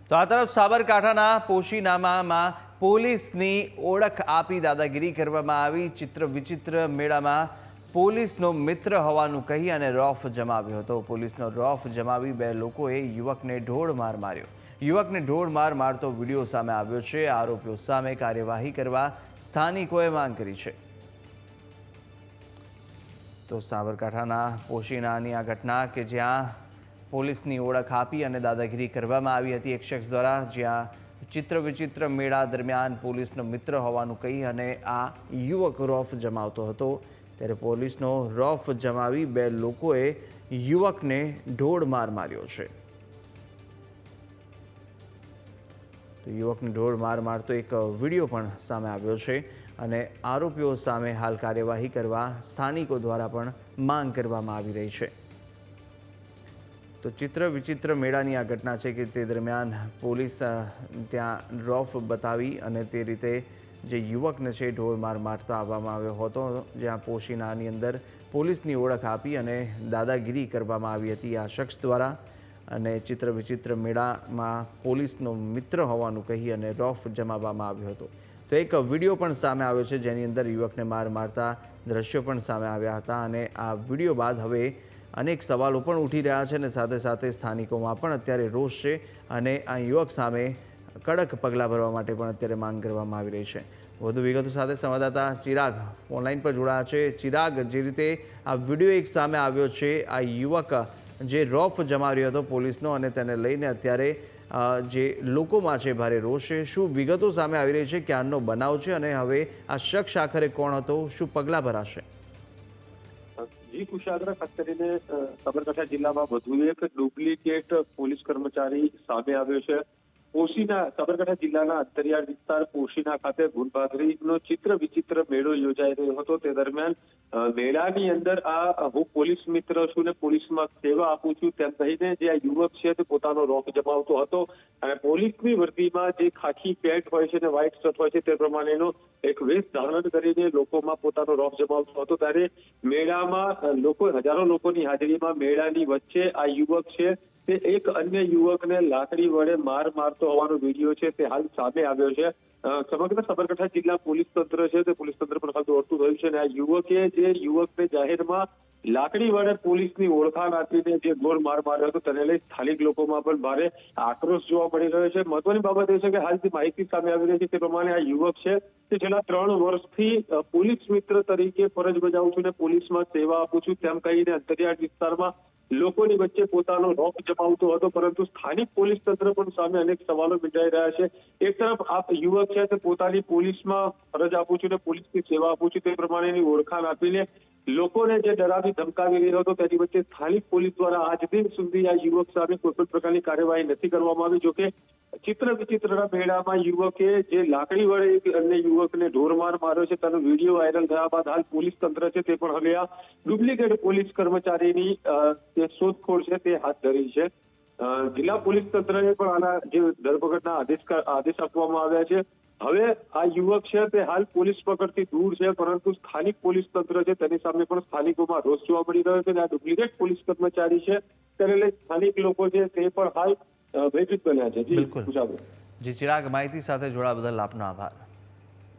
તો આ તરફ સાબરકાંઠાના પોશીનામામાં પોલીસની ઓળખ આપી દાદાગીરી કરવામાં આવી। ચિત્ર વિચિત્ર મેળામાં પોલીસનો મિત્ર હોવાનું કહી અને રોફ જમાવ્યો હતો। પોલીસનો રોફ જમાવી બે લોકોએ યુવકને ઢોળમાર માર્યો। યુવકને ઢોળમાર મારતો વિડીયો સામે આવ્યો છે। આરોપીઓ સામે કાર્યવાહી કરવા સ્થાનિકોએ માંગ કરી છે। તો સાબરકાંઠાના પોશીનાની આ ઘટના કે જ્યાં પોલીસની ઓળખ આપી અને દાદાગીરી કરવામાં આવી હતી એક શખ્સ દ્વારા, જ્યાં ચિત્ર વિચિત્ર મેળા દરમિયાન પોલીસનો મિત્ર હોવાનું કહી અને આ યુવક રોફ જમાવતો હતો, ત્યારે પોલીસનો રોફ જમાવી બે લોકોએ યુવકને ઢોળમાર માર્યો છે। તો યુવકને ઢોળમાર મારતો એક વિડીયો પણ સામે આવ્યો છે અને આરોપીઓ સામે હાલ કાર્યવાહી કરવા સ્થાનિકો દ્વારા પણ માંગ કરવામાં આવી રહી છે। તો ચિત્ર વિચિત્ર મેળાની આ ઘટના છે કે તે દરમિયાન પોલીસ ત્યાં રોફ બતાવી અને તે રીતે જે યુવકને છે ઢોળમાર મારતા આવવામાં આવ્યો હતો, જ્યાં પોશીનાની અંદર પોલીસની ઓળખ આપી અને દાદાગીરી કરવામાં આવી હતી આ શખ્સ દ્વારા, અને ચિત્ર વિચિત્ર મેળામાં પોલીસનો મિત્ર હોવાનું કહી અને રોફ જમાવવામાં આવ્યો હતો। તો એક વિડીયો પણ સામે આવ્યો છે જેની અંદર યુવકને માર મારતા દ્રશ્યો પણ સામે આવ્યા હતા અને આ વિડીયો બાદ હવે અનેક સવાલો પણ ઉઠી રહ્યા છે અને સાથે સાથે સ્થાનિકોમાં પણ અત્યારે રોષ છે અને આ યુવક સામે કડક પગલાં ભરવા માટે પણ અત્યારે માંગ કરવામાં આવી રહી છે। વધુ વિગતો સાથે સંવાદદાતા ચિરાગ ઓનલાઈન પર જોડાયા છે। ચિરાગ, જે રીતે આ વિડીયો એક સામે આવ્યો છે, આ યુવક જે રોફ જમાવ્યો હતો પોલીસનો અને તેને લઈને અત્યારે જે લોકોમાં છે ભારે રોષ છે, શું વિગતો સામે આવી રહી છે, ક્યારનો બનાવ છે અને હવે આ શખ્સ આખરે કોણ હતો, શું પગલાં ભરાશે? જી કુશાગ્ર, ખાસ કરીને સાબરકાંઠા જિલ્લામાં વધુ એક ડુપ્લિકેટ પોલીસ કર્મચારી સામે આવ્યો છે। પોશીના સાબરકાંઠા જિલ્લાના અંતરિયાળ વિસ્તાર પોશીના ખાતે ગુણભાદરીનો ચિત્ર વિચિત્ર મેળો યોજાઈ રહ્યો હતો। તે દરમિયાન મેળાની અંદર હું પોલીસ મિત્ર છું ને પોલીસમાં સેવા આપું છું તેમ કહીને જે આ યુવક છે તે પોતાનો રોફ જમાવતો હતો અને પોલીસની વર્દીમાં જે ખાખી પેન્ટ હોય છે ને વ્હાઇટ શર્ટ હોય છે તે પ્રમાણેનો એક વેશ ધારણ કરીને લોકોમાં પોતાનો રોફ જમાવતો હતો। ત્યારે મેળામાં હજારો લોકોની હાજરીમાં મેળાની વચ્ચે આ યુવક છે તે એક અન્ય યુવકને લાકડી વડે મારતો હોવાનો વિડીયો છે તે હાલ સામે આવ્યો છે। સમગ્ર સાબરકાંઠા જિલ્લા પોલીસ તંત્ર છે તે પોલીસ તંત્ર પણ હાલ દોડતું થયું છે અને આ યુવકે જે યુવકને જાહેરમાં લાકડી વડે પોલીસની ઓળખાણ આપીને જે ઘોર માર માર્યો હતો તેને લઈ સ્થાનિક લોકોમાં પણ ભારે આક્રોશ જોવા મળી રહ્યો છે। મહત્વની બાબત એ છે કે હાલ જે માહિતી સામે આવી રહી છે તે પ્રમાણે આ યુવક છે તે છેલ્લા 3 વર્ષથી પોલીસ મિત્ર તરીકે ફરજ બજાવું છું ને પોલીસમાં સેવા આપું છું તેમ કહીને અંતરિયાળ વિસ્તારમાં લોકોની વચ્ચે પોતાનો રોફ જમાવતો હતો, પરંતુ સ્થાનિક પોલીસ તંત્ર પણ સામે અનેક સવાલો મીટાઈ રહ્યા છે। એક તરફ આ યુવક છે તે પોતાની પોલીસમાં ફરજ આપું છું ને પોલીસની સેવા આપું છું તે પ્રમાણેની ઓળખાણ આપીને લોકોને જે ડરાવી ધમકાવી રહ્યો હતો, તેની વચ્ચે સ્થાનિક પોલીસ દ્વારા આજ દિન સુધી આ યુવક સામે કોઈ પણ પ્રકારની કાર્યવાહી નથી કરવામાં આવી। જોકે ચિત્ર વિચિત્રના મેળામાં યુવકે જે લાકડી વડે એક અન્ય યુવકને ઢોરમાર માર્યો છે તેનો વિડીયો વાયરલ થયા બાદ હાલ પોલીસ તંત્ર છે તે પણ હવે આ ડુપ્લિકેટ પોલીસ કર્મચારીની જે શોધખોળ છે તે હાથ ધરી છે। જિલ્લા પોલીસ તંત્રને પણ આના જે ધરપકડના આદેશ આપવામાં આવ્યા છે। હવે આ યુવક છે તે હાલ પોલીસ પકડથી દૂર છે, પરંતુ સ્થાનિક પોલીસ તંત્ર છે તેની સામે પણ સ્થાનિકોમાં રોષ જોવા મળી રહ્યો છે અને આ ડુપ્લિકેટ પોલીસ કર્મચારી છે તેને લઈ સ્થાનિક લોકો છે તે પણ હાલ ભયભીત બન્યા છે। બિલકુલ જી ચિરાગ, માહિતી સાથે જોડાવા બદલ આપનો આભાર।